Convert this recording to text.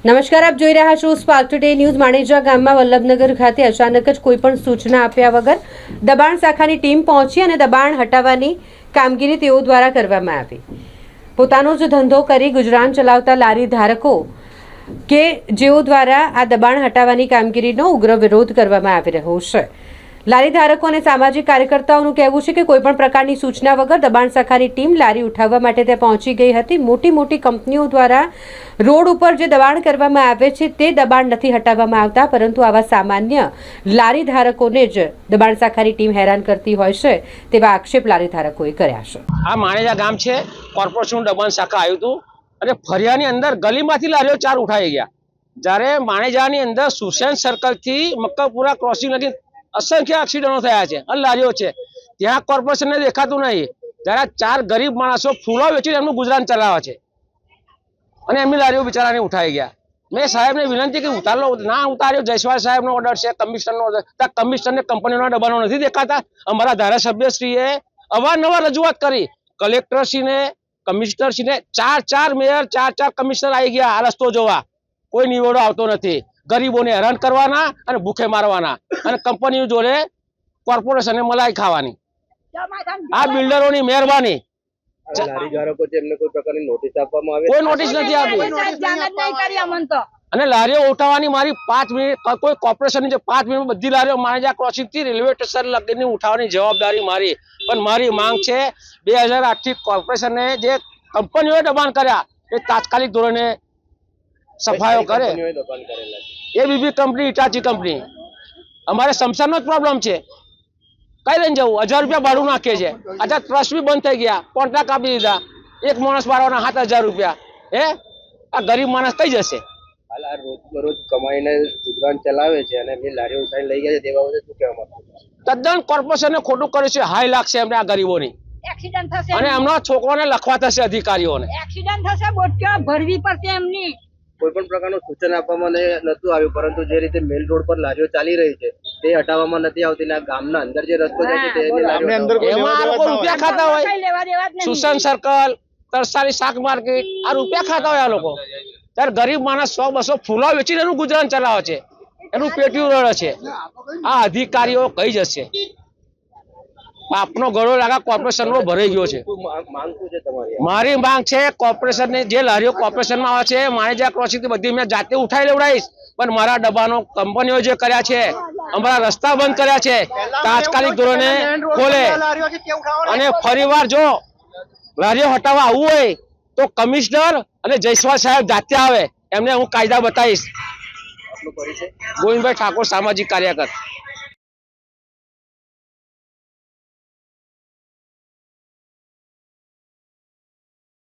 નમસ્કાર, આપ જોઈ રહ્યા છો સ્પાર્ક ટુડે ન્યૂઝ। માણેજા ગામમાં વલ્લભનગર ખાતે અચાનક જ કોઈપણ સૂચના આપ્યા વગર દબાણ શાખાની ટીમ પહોંચી અને દબાણ હટાવવાની કામગીરી તેઓ દ્વારા કરવામાં આવી। પોતાનો જ ધંધો કરી ગુજરાન ચલાવતા લારી ધારકો કે જેઓ દ્વારા આ દબાણ હટાવવાની કામગીરીનો ઉગ્ર વિરોધ કરવામાં આવી રહ્યો છે। લારી ધારકો અને સામાજિક કાર્યકર્તાઓનું કહેવું છે કે કોઈપણ પ્રકારની સૂચના વગર દબાણ શાખાની ટીમ લારી ઉઠાવવા માટે ત્યાં પહોંચી ગઈ હતી। મોટી મોટી કંપનીઓ દ્વારા રોડ ઉપર જે દબાણ કરવામાં આવે છે તે દબાણ નથી હટાવવામાં આવતા, પરંતુ આવા સામાન્ય લારી ધારકોને જ દબાણ શાખાની ટીમ હેરાન કરતી હોય છે તેવા આક્ષેપ લારી ધારકોએ કર્યા છે। આ માણેજા ગામ છે, કોર્પોરેશન દબાણ શાખા આવ્યું હતું અને ફરિયાની અંદર ગલીમાંથી લારીઓ 4 ઉઠાઈ ગયા। જ્યારે માણેજાની અંદર સુશેન સર્કલથી મક્કરપુરા ક્રોસિંગ લગી असंख्य एक्सिडेंटो થયા છે અને લારીઓ છે, ત્યાં કોર્પોરેશનને દેખાતું નહીં। જ્યારે 4 ગરીબ માણસો ફૂલો વેચીને એમનું ગુજરાન ચલાવે છે અને એમની લારીઓ બિચારાને ઉઠાઈ ગયા। મેં સાહેબને વિનંતી કરી ઉતારો, ના ઉતાર્યો। જયસ્વાલ સાહેબનો ઓર્ડર છે, કમિશનરનો ઓર્ડર, ત્યાં કમિશનરને કંપનીઓના દબાણો નથી દેખાતા। અમારા ધારાસભ્યશ્રીએ અવારનવાર રજૂઆત કરી, કલેક્ટરશ્રીને, કમિશનરશ્રીને, 4 મેયર, 4 કમિશનર આવી ગયા આ રસ્તો જોવા, કોઈ નિવેડો આવતો નથી। ગરીબોને હેરાન કરવાના અને ભૂખે મારવાના અને કંપનીઓ જોડે કોર્પોરેશને મલાઈ ખાવાની। આ બિલ્ડરોની મહેરબાની। લારીધારકો છે એમને કોઈ પ્રકારની નોટિસ આપવામાં આવે? કોઈ નોટિસ નથી આપી અને લારીઓ ઉઠાવવાની મારી 5 મિનિટ, કોઈ કોર્પોરેશનની જે 5 મિનિટ બધી લારીઓ માણેજા ક્રોસિંગ થી રેલવે સ્ટેશન લગીની ઉઠાવવાની જવાબદારી મારી। પણ મારી માંગ છે 2008 થી કોર્પોરેશને જે કંપનીઓએ દબાણ કર્યા એ તાત્કાલિક ધોરણે સફાયો કરે। એબીબી કંપની, ઇટાચી કંપની, અમારે શમશાનનો જ પ્રોબ્લેમ છે। કઈ લઈને જવું? 1000 રૂપિયા ભાડું નાખે છે। अच्छा ટ્રસ્ટ બી બંધ થઈ ગયા, કોન્ટ્રાક્ટ આપી દીધા, એક માણસ બારવાના 7000 રૂપિયા। આ ગરીબ માણસ કઈ જશે? હાલ આ રોજ કમાઈને ગુજરાન ચલાવે છે અને એમની લારીઓ ઉઠાઈને લઈ ગયા છે, તે બાબતે શું કહેવા માંગો? તદ્દન કોર્પોરેશને ખોટું કર્યું છે। હાઈ લાગશે એમને આ ગરીબોની, એક્સિડન્ટ થશે અને એમના છોકરાને લખવા થશે અધિકારીઓને। એક્સિડન્ટ થશે, બોટકા ભરવી પડશે એમની। કોઈ પણ પ્રકારનું સૂચન આપવામાં નતું આવ્યું, પરંતુ જે રીતે મેલ રોડ પર લારીઓ ચાલી રહી છે તે હટાવવામાં નથી આવતી। આ ગામના અંદર જે રસ્તો જાય છે તેની લારીઓ એમાં આ લોકો રૂપિયા ખાતા હોય। સુશન સર્કલ, તરસાલી શાક માર્કેટ, આ રૂપિયા ખાતા હોય આ લોકો। ત્યારે ગરીબ માણસ 100-200 ફૂલો વેચીને એનું ગુજરાન ચલાવે છે, એનું પેટ્યું રડે છે। આ અધિકારીઓ કઈ જશે? પાપનો ગળો લાગા કોર્પોરેશનનો ભરાઈ ગયો છે। માંગ શું છે તમારી? મારી માંગ છે કોર્પોરેશનની જે લારીઓ કોર્પોરેશનમાં આવે છે, માણેજા ક્રોસિંગ થી બધી મેં જાતે ઉઠાઈ લેવડાવીશ, પણ મારા દબાણો કંપનીઓ જે કર્યા છે, અમારા રસ્તા બંધ કર્યા છે, તાત્કાલિક ધોરણે ખોલે। અને ફરીવાર જો લારીઓ હટાવવા આવવું હોય તો કમિશનર અને જયસ્વાલ સાહેબ જાતે આવે, એમને હું કાયદા બતાવીશ। ગોવિંદભાઈ ઠાકોર, સામાજિક કાર્યકર।